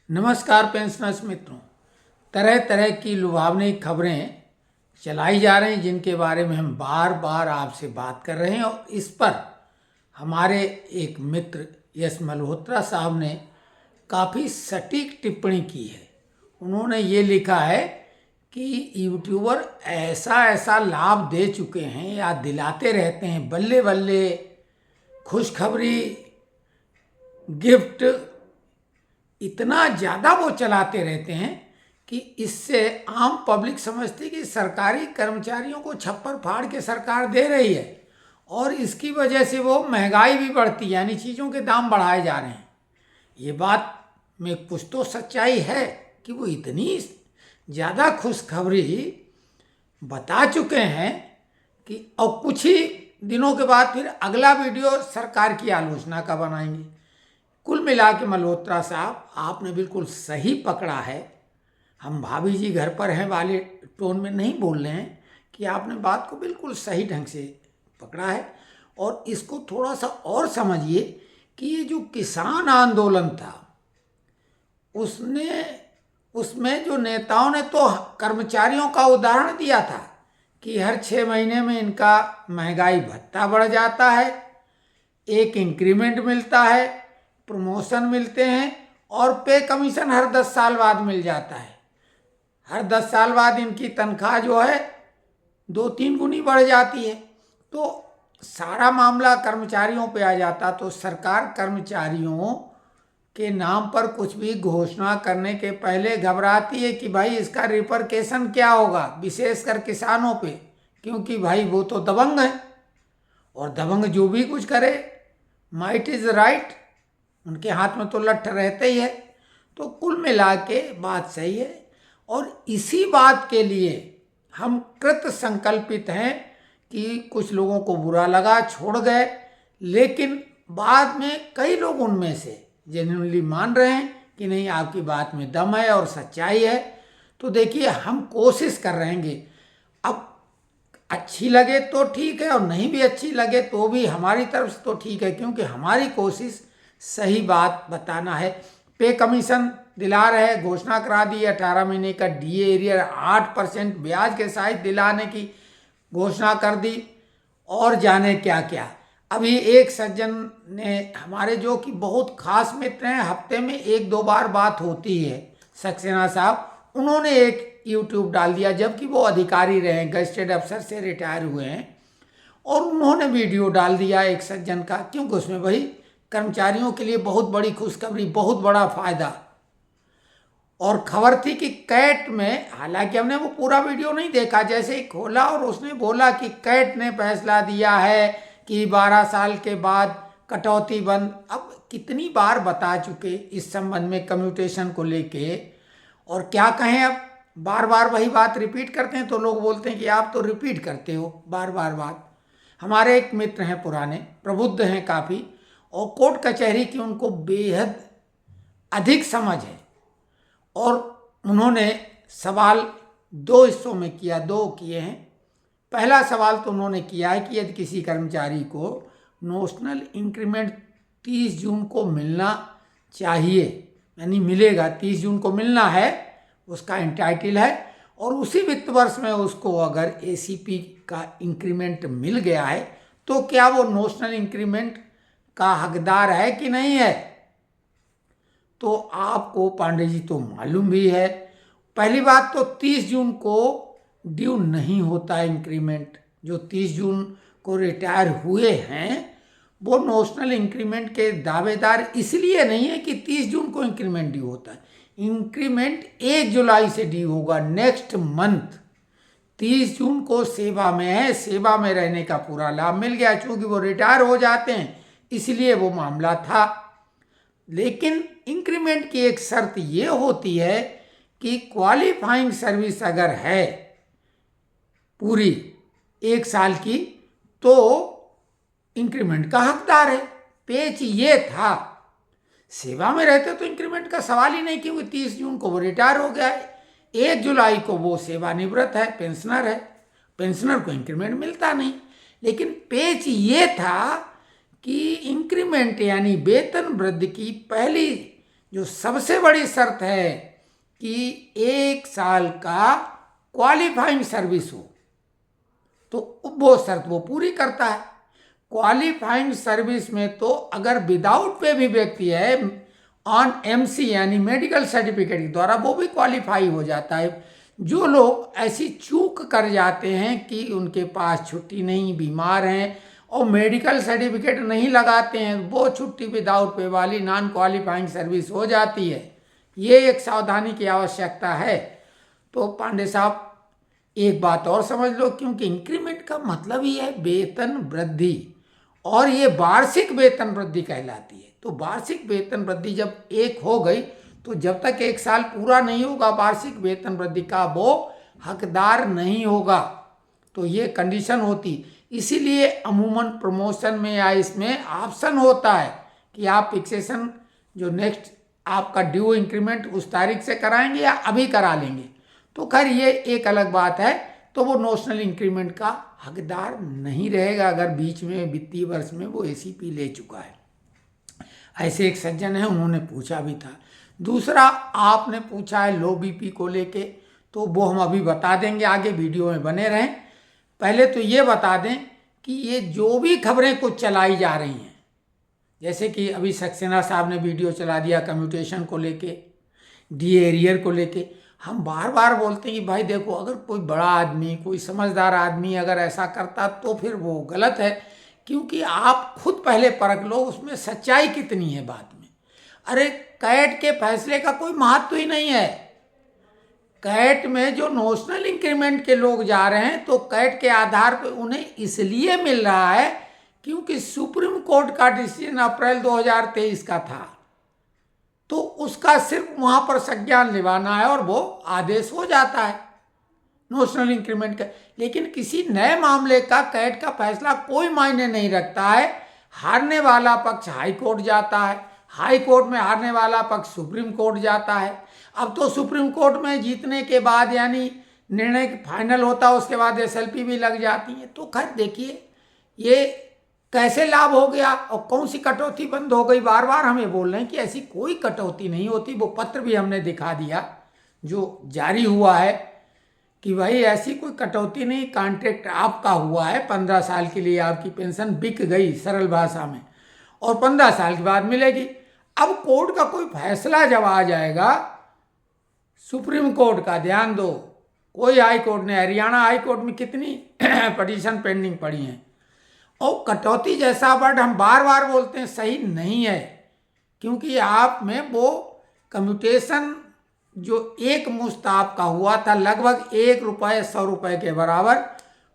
नमस्कार पेंशनर्स मित्रों। तरह तरह की लुभावनी खबरें चलाई जा रही हैं जिनके बारे में हम बार बार आपसे बात कर रहे हैं और इस पर हमारे एक मित्र यश मल्होत्रा साहब ने काफ़ी सटीक टिप्पणी की है। उन्होंने ये लिखा है कि यूट्यूबर ऐसा ऐसा लाभ दे चुके हैं या दिलाते रहते हैं, बल्ले बल्ले, खुशखबरी, गिफ्ट, इतना ज़्यादा वो चलाते रहते हैं कि इससे आम पब्लिक समझती है कि सरकारी कर्मचारियों को छप्पर फाड़ के सरकार दे रही है और इसकी वजह से वो महंगाई भी बढ़ती है, यानी चीज़ों के दाम बढ़ाए जा रहे हैं। ये बात में कुछ तो सच्चाई है कि वो इतनी ज़्यादा खुशखबरी बता चुके हैं कि और कुछ ही दिनों के बाद फिर अगला वीडियो सरकार की आलोचना का बनाएंगे। कुल मिला के मल्होत्रा साहब, आपने बिल्कुल सही पकड़ा है। हम भाभी जी घर पर हैं वाले टोन में नहीं बोल रहे हैं कि आपने बात को बिल्कुल सही ढंग से पकड़ा है। और इसको थोड़ा सा और समझिए कि ये जो किसान आंदोलन था उसमें जो नेताओं ने तो कर्मचारियों का उदाहरण दिया था कि हर 6 महीने में इनका महंगाई भत्ता बढ़ जाता है, एक इंक्रीमेंट मिलता है, प्रमोशन मिलते हैं और पे कमीशन हर 10 साल बाद मिल जाता है। हर 10 साल बाद इनकी तनख्वाह जो है 2-3 गुनी बढ़ जाती है। तो सारा मामला कर्मचारियों पे आ जाता। तो सरकार कर्मचारियों के नाम पर कुछ भी घोषणा करने के पहले घबराती है कि भाई इसका रिपरकेशन क्या होगा, विशेषकर किसानों पे, क्योंकि भाई वो तो दबंग है और दबंग जो भी कुछ करे, माइट इज राइट, उनके हाथ में तो लठ रहते ही है। तो कुल मिला के बात सही है और इसी बात के लिए हम कृत संकल्पित हैं कि कुछ लोगों को बुरा लगा, छोड़ गए, लेकिन बाद में कई लोग उनमें से जेन्युइनली मान रहे हैं कि नहीं, आपकी बात में दम है और सच्चाई है। तो देखिए, हम कोशिश कर रहेंगे। अब अच्छी लगे तो ठीक है और नहीं भी अच्छी लगे तो भी हमारी तरफ से तो ठीक है, क्योंकि हमारी कोशिश सही बात बताना है। पे कमीशन दिला रहे, घोषणा करा दी 18 महीने का डीए एरियर 8% ब्याज के साथ दिलाने की घोषणा कर दी और जाने क्या क्या। अभी एक सज्जन ने हमारे, जो कि बहुत खास मित्र हैं, हफ्ते में 1-2 बार बात होती है, सक्सेना साहब, उन्होंने एक यूट्यूब डाल दिया, जबकि वो अधिकारी रहे, गजटेड अफसर से रिटायर हुए हैं, और उन्होंने वीडियो डाल दिया एक सज्जन का, क्योंकि उसमें वही कर्मचारियों के लिए बहुत बड़ी खुशखबरी, बहुत बड़ा फायदा। और खबर थी कि कैट में, हालांकि हमने वो पूरा वीडियो नहीं देखा, जैसे ही खोला और उसने बोला कि कैट ने फैसला दिया है कि 12 साल के बाद कटौती बंद। अब कितनी बार बता चुके इस संबंध में कम्यूटेशन को लेके, और क्या कहें, अब बार बार वही बात रिपीट करते हैं तो लोग बोलते हैं कि आप तो रिपीट करते हो बार बार बात। हमारे एक मित्र हैं पुराने, प्रबुद्ध हैं काफ़ी, और कोर्ट कचहरी की उनको बेहद अधिक समझ है, और उन्होंने सवाल 2 हिस्सों में किया, 2 किए हैं। पहला सवाल तो उन्होंने किया है कि यदि किसी कर्मचारी को नोशनल इंक्रीमेंट 30 जून को मिलना चाहिए, यानी मिलेगा, 30 जून को मिलना है, उसका एंटाइटल है, और उसी वित्त वर्ष में उसको अगर एसीपी का इंक्रीमेंट मिल गया है तो क्या वो नोशनल इंक्रीमेंट का हकदार है कि नहीं है। तो आपको पांडे जी तो मालूम भी है, पहली बात तो 30 जून को ड्यू नहीं होता है इंक्रीमेंट। जो 30 जून को रिटायर हुए हैं वो नोशनल इंक्रीमेंट के दावेदार इसलिए नहीं है कि 30 जून को इंक्रीमेंट ड्यू होता है। इंक्रीमेंट 1 जुलाई से ड्यू होगा, नेक्स्ट मंथ। 30 जून को सेवा में है, सेवा में रहने का पूरा लाभ मिल गया, चूंकि वो रिटायर हो जाते हैं इसलिए वो मामला था। लेकिन इंक्रीमेंट की एक शर्त ये होती है कि क्वालिफाइंग सर्विस अगर है पूरी 1 साल की तो इंक्रीमेंट का हकदार है। पेच ये था, सेवा में रहते तो इंक्रीमेंट का सवाल ही नहीं, क्योंकि 30 जून को वो रिटायर हो गया है, 1 जुलाई को वो सेवानिवृत्त है, पेंशनर है, पेंशनर को इंक्रीमेंट मिलता नहीं। लेकिन पेच ये था कि इंक्रीमेंट यानी वेतन वृद्धि की पहली जो सबसे बड़ी शर्त है कि 1 साल का क्वालिफाइंग सर्विस हो, तो वो शर्त वो पूरी करता है। क्वालिफाइंग सर्विस में तो अगर विदाउट पे भी व्यक्ति है ऑन एमसी यानी मेडिकल सर्टिफिकेट के द्वारा, वो भी क्वालिफाई हो जाता है। जो लोग ऐसी चूक कर जाते हैं कि उनके पास छुट्टी नहीं, बीमार हैं और मेडिकल सर्टिफिकेट नहीं लगाते हैं, वो छुट्टी विदाउट पे वाली नॉन क्वालिफाइंग सर्विस हो जाती है। ये एक सावधानी की आवश्यकता है। तो पांडे साहब एक बात और समझ लो, क्योंकि इंक्रीमेंट का मतलब ही है वेतन वृद्धि, और ये वार्षिक वेतन वृद्धि कहलाती है। तो वार्षिक वेतन वृद्धि जब एक हो गई, तो जब तक 1 साल पूरा नहीं होगा वार्षिक वेतन वृद्धि का, वो हकदार नहीं होगा। तो ये कंडीशन होती, इसीलिए अमूमन प्रमोशन में या इसमें ऑप्शन होता है कि आप फिक्सेशन जो नेक्स्ट आपका ड्यू इंक्रीमेंट उस तारीख से कराएंगे या अभी करा लेंगे। तो खैर ये एक अलग बात है। तो वो नोशनल इंक्रीमेंट का हकदार नहीं रहेगा अगर बीच में वित्तीय वर्ष में वो एसीपी ले चुका है। ऐसे एक सज्जन है, उन्होंने पूछा भी था। दूसरा आपने पूछा है लो बीपी को लेके, तो वो हम अभी बता देंगे, आगे वीडियो में बने रहें। पहले तो ये बता दें कि ये जो भी खबरें कुछ चलाई जा रही हैं, जैसे कि अभी सक्सेना साहब ने वीडियो चला दिया कम्यूटेशन को लेके, डीए एरियर को लेके, हम बार बार बोलते हैं कि भाई देखो, अगर कोई बड़ा आदमी, कोई समझदार आदमी अगर ऐसा करता तो फिर वो गलत है, क्योंकि आप खुद पहले परख लो उसमें सच्चाई कितनी है बात में। अरे कैट के फैसले का कोई महत्व ही नहीं है। कैट में जो नोशनल इंक्रीमेंट के लोग जा रहे हैं, तो कैट के आधार पर उन्हें इसलिए मिल रहा है क्योंकि सुप्रीम कोर्ट का डिसीजन अप्रैल 2023 का था, तो उसका सिर्फ वहां पर संज्ञान निभाना है और वो आदेश हो जाता है नोशनल इंक्रीमेंट का। लेकिन किसी नए मामले का कैट का फैसला कोई मायने नहीं रखता है। हारने वाला पक्ष हाई कोर्ट जाता है, हाई कोर्ट में हारने वाला पक्ष सुप्रीम कोर्ट जाता है। अब तो सुप्रीम कोर्ट में जीतने के बाद यानी निर्णय फाइनल होता है, उसके बाद एसएलपी भी लग जाती है। तो खैर देखिए ये कैसे लाभ हो गया और कौन सी कटौती बंद हो गई। बार बार हमें बोल रहे हैं कि ऐसी कोई कटौती नहीं होती। वो पत्र भी हमने दिखा दिया जो जारी हुआ है कि भाई ऐसी कोई कटौती नहीं, कॉन्ट्रैक्ट आपका हुआ है 15 साल के लिए, आपकी पेंशन बिक गई सरल भाषा में, और 15 साल के बाद मिलेगी। अब कोर्ट का कोई फैसला जब आ जाएगा, सुप्रीम कोर्ट का, ध्यान दो, कोई हाई कोर्ट ने, हरियाणा हाई कोर्ट में कितनी पिटीशन पेंडिंग पड़ी हैं, और कटौती जैसा वर्ड हम बार बार बोलते हैं सही नहीं है, क्योंकि आप में वो कम्यूटेशन जो एक मुश्त आपका हुआ था लगभग ₹1 के बराबर,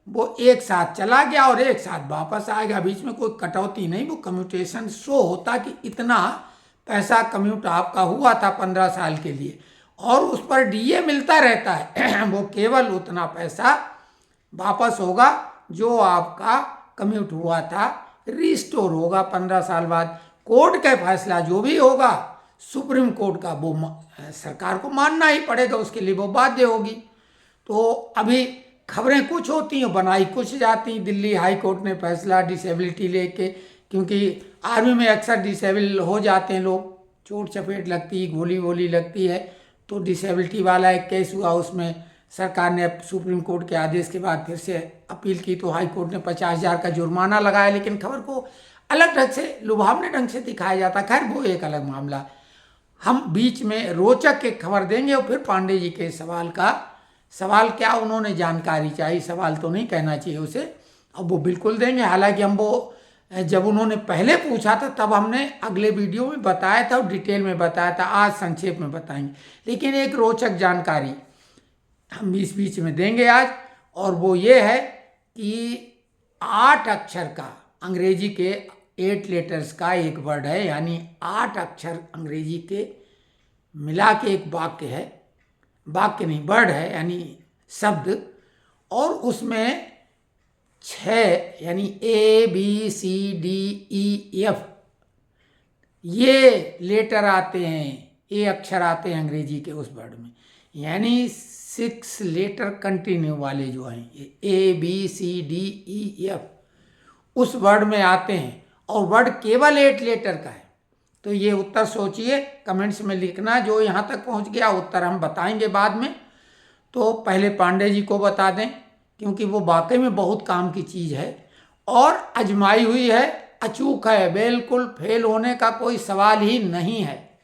वो एक साथ चला गया और एक साथ वापस आएगा, बीच में कोई कटौती नहीं। वो कम्यूटेशन शो होता कि इतना पैसा कम्यूट आपका हुआ था 15 साल के लिए, और उस पर डीए मिलता रहता है वो केवल उतना पैसा वापस होगा जो आपका कम्यूट हुआ था, रिस्टोर होगा 15 साल बाद। कोर्ट का फैसला जो भी होगा सुप्रीम कोर्ट का, वो सरकार को मानना ही पड़ेगा, उसके लिए वो बाध्य होगी। तो अभी खबरें कुछ होती हैं, बनाई कुछ जाती। दिल्ली हाई कोर्ट ने फैसला डिसेबिलिटी लेके, क्योंकि आर्मी में अक्सर डिसेबल हो जाते हैं लोग, चोट चपेट लगती, गोली वोली लगती है, तो डिसेबिलिटी वाला एक केस हुआ, उसमें सरकार ने सुप्रीम कोर्ट के आदेश के बाद फिर से अपील की, तो हाई कोर्ट ने 50,000 का जुर्माना लगाया। लेकिन खबर को अलग ढंग से, लुभावने ढंग से दिखाया जाता। खैर वो एक अलग मामला। हम बीच में रोचक एक खबर देंगे और फिर पांडे जी के सवाल क्या उन्होंने जानकारी चाहिए, सवाल तो नहीं कहना चाहिए उसे, अब वो बिल्कुल देंगे। हालांकि हम वो जब उन्होंने पहले पूछा था तब हमने अगले वीडियो में बताया था और डिटेल में बताया था, आज संक्षेप में बताएंगे। लेकिन एक रोचक जानकारी हम बीच में देंगे आज, और वो ये है कि 8 अक्षर का अंग्रेजी के 8 लेटर्स का एक वर्ड है, यानी 8 अक्षर अंग्रेजी के मिला के एक वाक्य है, वाक्य नहीं वर्ड है यानी शब्द, और उसमें 6 यानी ABCDEF ये लेटर आते हैं, ये अक्षर आते हैं अंग्रेजी के उस वर्ड में, यानी 6 लेटर कंटिन्यू वाले जो हैं ये ABCDEF उस वर्ड में आते हैं, और वर्ड केवल 8 लेटर का है। तो ये उत्तर सोचिए, कमेंट्स में लिखना। जो यहाँ तक पहुँच गया उत्तर हम बताएंगे बाद में। तो पहले पांडे जी को बता दें, क्योंकि वो वाकई में बहुत काम की चीज़ है और आजमाई हुई है, अचूक है, बिल्कुल फेल होने का कोई सवाल ही नहीं है।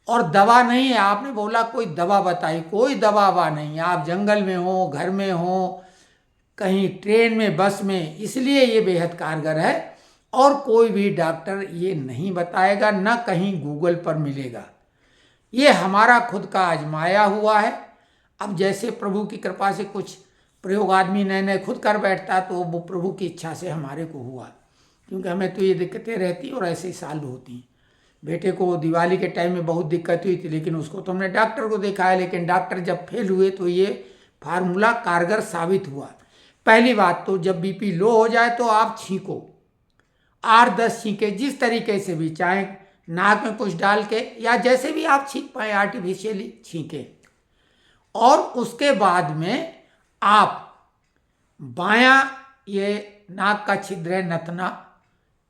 और दवा नहीं है, आपने बोला कोई दवा बताई, कोई दवा ववा नहीं है। आप जंगल में हो, घर में हो, कहीं ट्रेन में, बस में, इसलिए ये बेहद कारगर है। और कोई भी डॉक्टर ये नहीं बताएगा, ना कहीं गूगल पर मिलेगा। ये हमारा खुद का आजमाया हुआ है। अब जैसे प्रभु की कृपा से कुछ प्रयोग आदमी नए नए खुद कर बैठता है, तो वो प्रभु की इच्छा से हमारे को हुआ, क्योंकि हमें तो ये दिक्कतें रहती और ऐसे ही सॉल्व होती हैं। बेटे को दिवाली के टाइम में बहुत दिक्कत हुई थी, लेकिन उसको तो हमने डॉक्टर को दिखाया, लेकिन डॉक्टर जब फेल हुए तो ये फार्मूला कारगर साबित हुआ। पहली बात तो जब बीपी लो हो जाए तो आप छींको, 8-10 छींके, जिस तरीके से भी, चाहे नाक में कुछ डाल के या जैसे भी आप छींक पाए, आर्टिफिशियली छींके। और उसके बाद में आप बायां ये नाक का छिद्र है, नथना,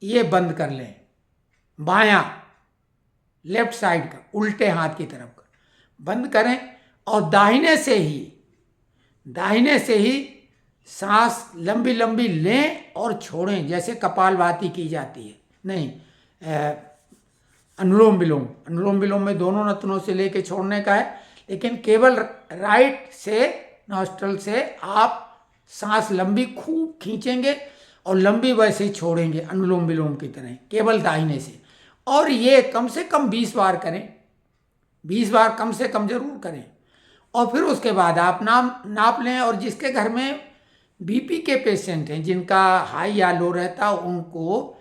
ये बंद कर लें, बायां लेफ्ट साइड का, उल्टे हाथ की तरफ का बंद करें। और दाहिने से ही सांस लंबी लंबी लें और छोड़ें, जैसे कपालभाति की जाती है। नहीं, अनुलोम विलोम में दोनों नथनों से लेके छोड़ने का है, लेकिन केवल राइट से नॉस्ट्रल से आप सांस लंबी खूब खींचेंगे और लंबी वैसे ही छोड़ेंगे, अनुलोम विलोम की तरह, केवल दाहिने से। और ये कम से कम 20 बार करें, 20 बार कम से कम जरूर करें। और फिर उसके बाद आप नाप लें। और जिसके घर में बीपी के पेशेंट हैं, जिनका हाई या लो रहता, उनको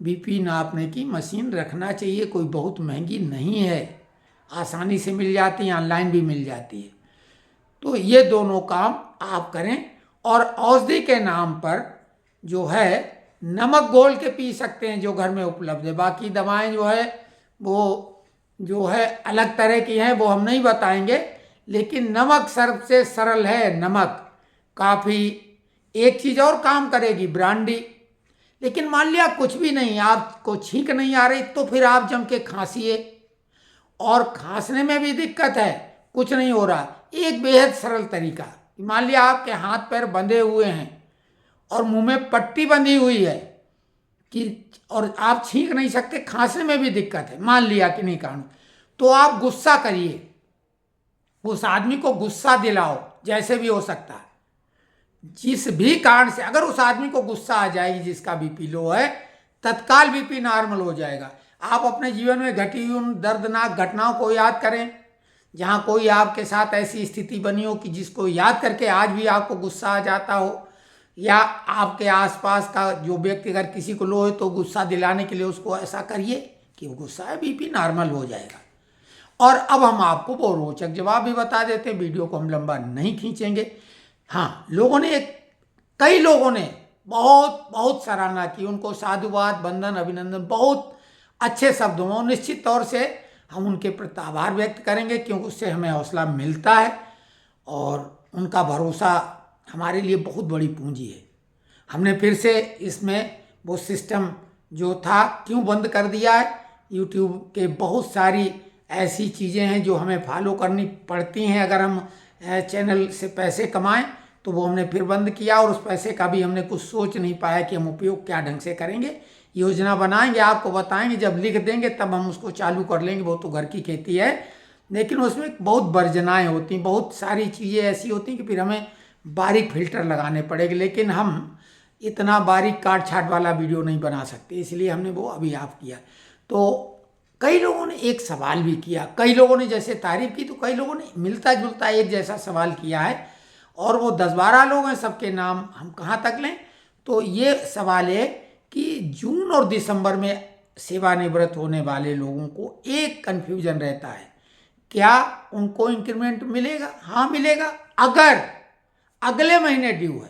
बीपी नापने की मशीन रखना चाहिए। कोई बहुत महंगी नहीं है, आसानी से मिल जाती है, ऑनलाइन भी मिल जाती है। तो ये दोनों काम आप करें। और औषधि के नाम पर जो है नमक घोल के पी सकते हैं, जो घर में उपलब्ध है। बाकी दवाएं जो है वो जो है अलग तरह की हैं, वो हम नहीं बताएंगे। लेकिन नमक सबसे सरल है, नमक काफ़ी। एक चीज़ और काम करेगी, ब्रांडी। लेकिन मान लिया कुछ भी नहीं, आपको छींक नहीं आ रही, तो फिर आप जम के खांसिए। और खांसने में भी दिक्कत है, कुछ नहीं हो रहा, एक बेहद सरल तरीका, मान लिया आपके हाथ पैर बंधे हुए हैं और मुंह में पट्टी बंधी हुई है कि, और आप छींक नहीं सकते, खांसने में भी दिक्कत है, मान लिया कि नहीं कारण, तो आप गुस्सा करिए, उस आदमी को गुस्सा दिलाओ, जैसे भी हो सकता है। जिस भी कारण से अगर उस आदमी को गुस्सा आ जाएगी, जिसका बीपी लो है, तत्काल बीपी नॉर्मल हो जाएगा। आप अपने जीवन में घटी हुई उन दर्दनाक घटनाओं को याद करें, जहाँ कोई आपके साथ ऐसी स्थिति बनी हो कि जिसको याद करके आज भी आपको गुस्सा आ जाता हो, या आपके आसपास का जो व्यक्ति अगर किसी को लो है तो गुस्सा दिलाने के लिए उसको ऐसा करिए कि वो गुस्सा है, बीपी नॉर्मल हो जाएगा। और अब हम आपको वो रोचक जवाब भी बता देते हैं, वीडियो को हम लंबा नहीं खींचेंगे। हाँ, कई लोगों ने बहुत सराहना की, उनको साधुवाद, वंदन, अभिनंदन, बहुत अच्छे शब्दों में। निश्चित तौर से हम उनके प्रति आभार व्यक्त करेंगे, क्योंकि उससे हमें हौसला मिलता है और उनका भरोसा हमारे लिए बहुत बड़ी पूंजी है। हमने फिर से इसमें वो सिस्टम जो था क्यों बंद कर दिया है, यूट्यूब के बहुत सारी ऐसी चीज़ें हैं जो हमें फॉलो करनी पड़ती हैं अगर हम चैनल से पैसे कमाएं, तो वो हमने फिर बंद किया। और उस पैसे का भी हमने कुछ सोच नहीं पाया कि हम उपयोग क्या ढंग से करेंगे। योजना बनाएंगे, आपको बताएंगे, जब लिख देंगे तब हम उसको चालू कर लेंगे। वो तो घर की खेती है, लेकिन उसमें बहुत वर्जनाएँ होती हैं, बहुत सारी चीज़ें ऐसी होती हैं कि फिर हमें बारीक फिल्टर लगाने पड़ेंगे। लेकिन हम इतना बारीक काट छाट वाला वीडियो नहीं बना सकते, इसलिए हमने वो अभी ऑफ किया। तो कई लोगों ने एक सवाल भी किया, कई लोगों ने जैसे तारीफ की, तो कई लोगों ने मिलता जुलता एक जैसा सवाल किया है, और वो 10-12 लोग हैं, सबके नाम हम कहाँ तक लें। तो ये सवाल है कि जून और दिसंबर में सेवानिवृत्त होने वाले लोगों को एक कन्फ्यूजन रहता है, क्या उनको इंक्रीमेंट मिलेगा? हाँ मिलेगा, अगर अगले महीने ड्यू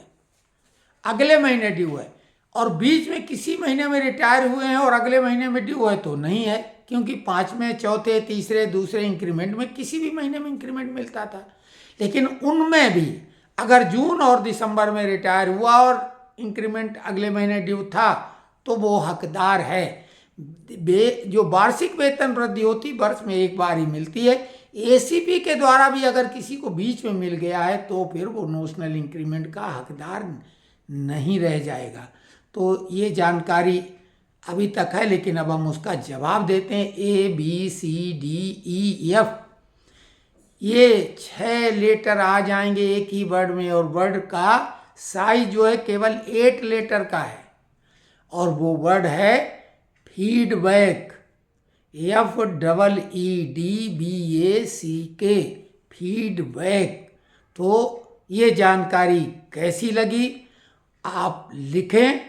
है और बीच में किसी महीने में रिटायर हुए हैं और अगले महीने में ड्यू है तो नहीं है, क्योंकि 5वें, चौथे, तीसरे, दूसरे इंक्रीमेंट में किसी भी महीने में इंक्रीमेंट मिलता था। लेकिन उनमें भी अगर जून और दिसंबर में रिटायर हुआ और इंक्रीमेंट अगले महीने ड्यू था तो वो हकदार है। जो वार्षिक वेतन वृद्धि होती वर्ष में एक बार ही मिलती है। एसीपी के द्वारा भी अगर किसी को बीच में मिल गया है तो फिर वो नोशनल इंक्रीमेंट का हकदार नहीं रह जाएगा। तो ये जानकारी अभी तक है, लेकिन अब हम उसका जवाब देते हैं। ABCDEF ये 6 लेटर आ जाएंगे एक ही वर्ड में, और वर्ड का साइज जो है केवल 8 लेटर का है, और वो वर्ड है फीडबैक। FEEDBACK feedback. तो ये जानकारी कैसी लगी आप लिखें,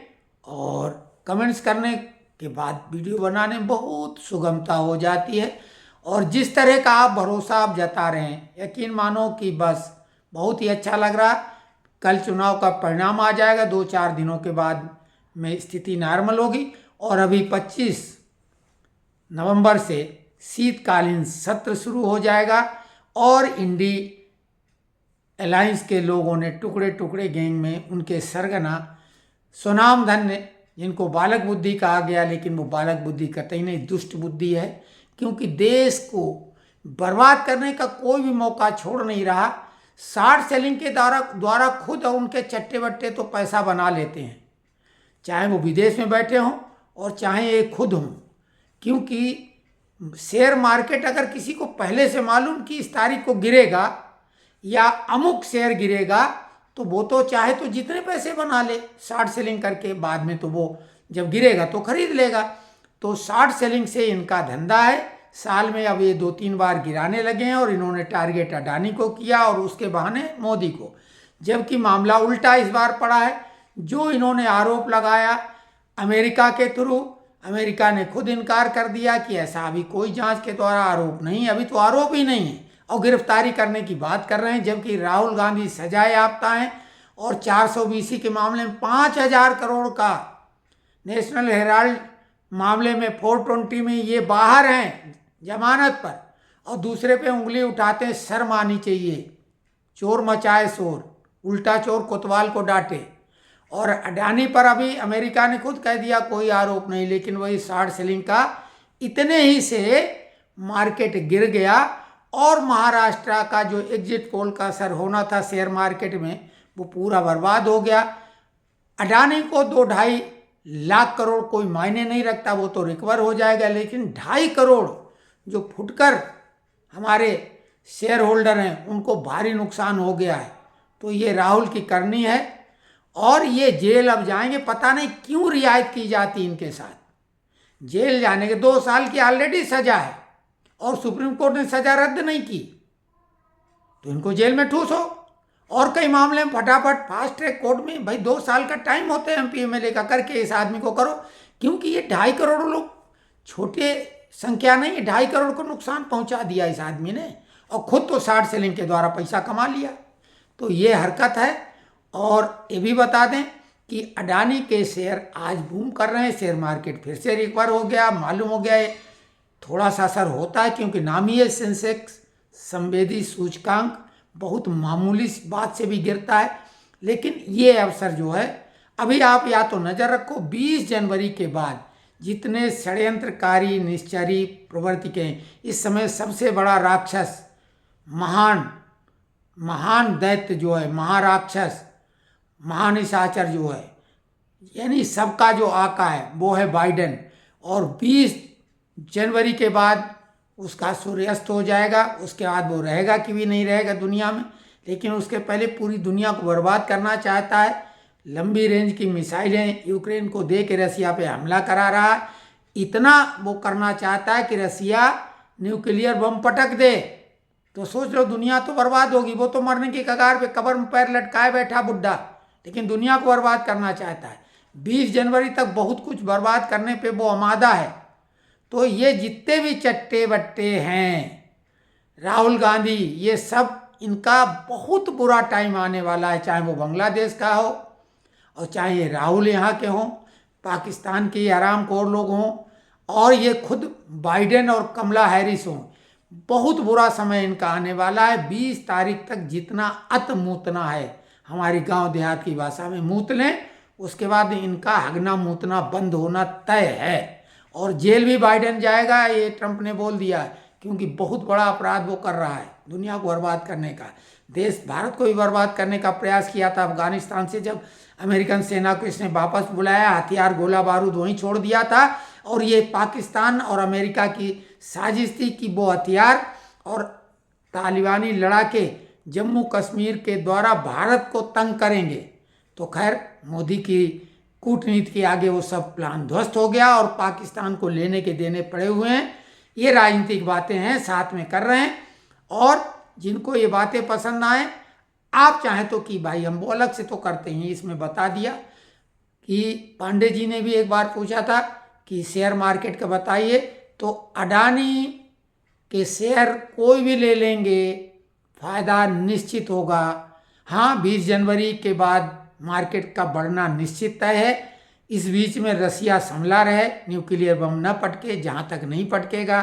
और कमेंट्स करने के बाद वीडियो बनाने में बहुत सुगमता हो जाती है। और जिस तरह का आप भरोसा आप जता रहे हैं, यकीन मानो कि बस बहुत ही अच्छा लग रहा। कल चुनाव का परिणाम आ जाएगा, 2-4 दिनों के बाद में स्थिति नॉर्मल होगी, और अभी 25 नवंबर से शीतकालीन सत्र शुरू हो जाएगा, और इंडी अलायंस के लोगों ने टुकड़े टुकड़े गैंग में उनके सरगना सुनाम धन्य, जिनको बालक बुद्धि कहा गया, लेकिन वो बालक बुद्धि कतई नहीं, दुष्ट बुद्धि है, क्योंकि देश को बर्बाद करने का कोई भी मौका छोड़ नहीं रहा। शॉर्ट सेलिंग के द्वारा खुद और उनके चट्टे बट्टे तो पैसा बना लेते हैं, चाहे वो विदेश में बैठे हों और चाहे ये खुद हों, क्योंकि शेयर मार्केट अगर किसी को पहले से मालूम कि इस तारीख को गिरेगा या अमुक शेयर गिरेगा, तो वो तो चाहे तो जितने पैसे बना ले शॉर्ट सेलिंग करके, बाद में तो वो जब गिरेगा तो खरीद लेगा। तो शॉर्ट सेलिंग से इनका धंधा है। साल में अब ये 2-3 बार गिराने लगे हैं, और इन्होंने टारगेट अडानी को किया और उसके बहाने मोदी को, जबकि मामला उल्टा इस बार पड़ा है। जो इन्होंने आरोप लगाया अमेरिका के थ्रू, अमेरिका ने खुद इनकार कर दिया कि ऐसा अभी कोई जांच के द्वारा आरोप नहीं, अभी तो आरोप ही नहीं है, और गिरफ्तारी करने की बात कर रहे हैं। जबकि राहुल गांधी सजाए याफ्ता हैं, और 420 के मामले में 5,000 करोड़ का, नेशनल हेराल्ड मामले में 420 में ये बाहर हैं जमानत पर, और दूसरे पे उंगली उठाते हैं। शर्म आनी चाहिए। चोर मचाए शोर, उल्टा चोर कोतवाल को डांटे। और अडानी पर अभी अमेरिका ने खुद कह दिया कोई आरोप नहीं, लेकिन वही शॉर्ट सेलिंग का इतने ही से मार्केट गिर गया, और महाराष्ट्र का जो एग्जिट पोल का असर होना था शेयर मार्केट में, वो पूरा बर्बाद हो गया। अडानी को 2-2.5 लाख करोड़ कोई मायने नहीं रखता, वो तो रिकवर हो जाएगा, लेकिन 2.5 करोड़ जो फुटकर हमारे शेयर होल्डर हैं उनको भारी नुकसान हो गया है। तो ये राहुल की करनी है, और ये जेल अब जाएंगे। पता नहीं क्यों रियायत की जाती इनके साथ। जेल जाने के 2 साल की ऑलरेडी सजा है, और सुप्रीम कोर्ट ने सजा रद्द नहीं की, तो इनको जेल में ठूसो। और कई मामले में फटाफट फास्ट ट्रैक कोर्ट में, भाई 2 साल का टाइम होता है MP MLA का, करके इस आदमी को करो, क्योंकि ये 2.5 करोड़ लोग छोटे संख्या नहीं है। 2.5 करोड़ को नुकसान पहुंचा दिया इस आदमी ने, और खुद तो शॉर्ट सेलिंग के द्वारा पैसा कमा लिया। तो ये हरकत है। और ये भी बता दें कि अडानी के शेयर आज बूम कर रहे हैं, शेयर मार्केट फिर से रिकवर हो गया। मालूम हो गया है थोड़ा सा असर होता है, क्योंकि नामी है सेंसेक्स संवेदी सूचकांक, बहुत मामूली बात से भी गिरता है, लेकिन ये अवसर जो है, अभी आप या तो नज़र रखो 20 जनवरी के बाद जितने षड्यंत्रकारी निश्चरी प्रवृत्ति के, इस समय सबसे बड़ा राक्षस, महान दैत्य जो है, महाराक्षस, महानिशाचर जो है, यानी सबका जो आका है, वो है बाइडेन। और 20 जनवरी के बाद उसका सूर्यास्त हो जाएगा। उसके बाद वो रहेगा कि भी नहीं रहेगा दुनिया में, लेकिन उसके पहले पूरी दुनिया को बर्बाद करना चाहता है। लंबी रेंज की मिसाइलें यूक्रेन को दे के रसिया पे हमला करा रहा है। इतना वो करना चाहता है कि रसिया न्यूक्लियर बम पटक दे, तो सोच लो दुनिया तो बर्बाद होगी। वो तो मरने की कगार पे, कब्र में पैर लटकाए बैठा बुड्ढा, लेकिन दुनिया को बर्बाद करना चाहता है। 20 जनवरी तक बहुत कुछ बर्बाद करने पे वो आमादा है। तो ये जितने भी चट्टे बट्टे हैं, राहुल गांधी, ये सब, इनका बहुत बुरा टाइम आने वाला है। चाहे वो बांग्लादेश का हो, और चाहे ये राहुल यहाँ के हों, पाकिस्तान के हरामखोर लोग हों, और ये खुद बाइडेन और कमला हैरिस हों, बहुत बुरा समय इनका आने वाला है। 20 तारीख तक जितना अत मूतना है, हमारी गांव देहात की भाषा में मूत लें, उसके बाद इनका हगना मूतना बंद होना तय है। और जेल भी बाइडेन जाएगा, ये ट्रंप ने बोल दिया है, क्योंकि बहुत बड़ा अपराध वो कर रहा है दुनिया को बर्बाद करने का। देश भारत को भी बर्बाद करने का प्रयास किया था अफगानिस्तान से, जब अमेरिकन सेना को इसने वापस बुलाया, हथियार गोला बारूद वहीं छोड़ दिया था। और ये पाकिस्तान और अमेरिका की साजिश थी कि वो हथियार और तालिबानी लड़ाके जम्मू कश्मीर के द्वारा भारत को तंग करेंगे। तो खैर मोदी की कूटनीति के आगे वो सब प्लान ध्वस्त हो गया और पाकिस्तान को लेने के देने पड़े हुए हैं। ये राजनीतिक बातें हैं, साथ में कर रहे हैं। और जिनको ये बातें पसंद आए, आप चाहें तो कि भाई हम वो अलग से तो करते हैं, इसमें बता दिया कि पांडे जी ने भी एक बार पूछा था कि शेयर मार्केट का बताइए, तो अडानी के शेयर कोई भी ले लेंगे, फायदा निश्चित होगा। हाँ, 20 जनवरी के बाद मार्केट का बढ़ना निश्चित तय है। इस बीच में रसिया संभला रहे, न्यूक्लियर बम न पटके, जहाँ तक नहीं पटकेगा,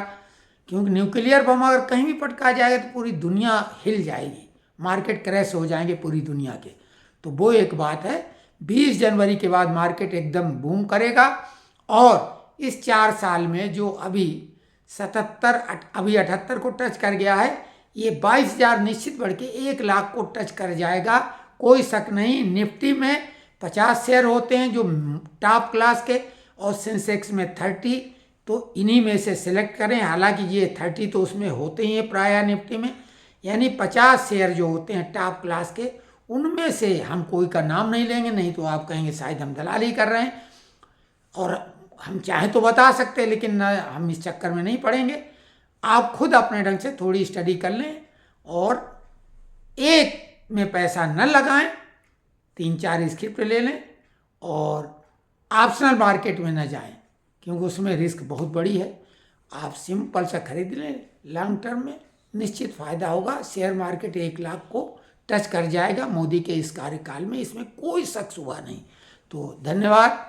क्योंकि न्यूक्लियर बम अगर कहीं भी पटका जाएगा तो पूरी दुनिया हिल जाएगी, मार्केट क्रैश हो जाएंगे पूरी दुनिया के। तो वो एक बात है, 20 जनवरी के बाद मार्केट एकदम बूम करेगा। और इस 4 साल में जो अभी 78 को टच कर गया है, ये 22,000 निश्चित बढ़ के 1 लाख को टच कर जाएगा, कोई शक नहीं। निफ्टी में 50 शेयर होते हैं जो टॉप क्लास के, और सेंसेक्स में 30, तो इन्हीं में से सिलेक्ट करें। हालांकि ये 30 तो उसमें होते ही हैं प्रायः निफ्टी में, यानी 50 शेयर जो होते हैं टॉप क्लास के, उनमें से हम कोई का नाम नहीं लेंगे, नहीं तो आप कहेंगे शायद हम दलाली कर रहे हैं। और हम चाहें तो बता सकते हैं, लेकिन हम इस चक्कर में नहीं पड़ेंगे। आप खुद अपने ढंग से थोड़ी स्टडी कर लें और एक में पैसा न लगाएं, 3-4 स्क्रिप्ट ले लें और ऑप्शनल मार्केट में न जाएं, क्योंकि उसमें रिस्क बहुत बड़ी है। आप सिंपल सा खरीद लें, लॉन्ग टर्म में निश्चित फायदा होगा। शेयर मार्केट 1 लाख को टच कर जाएगा मोदी के इस कार्यकाल में, इसमें कोई शक हुआ नहीं। तो धन्यवाद।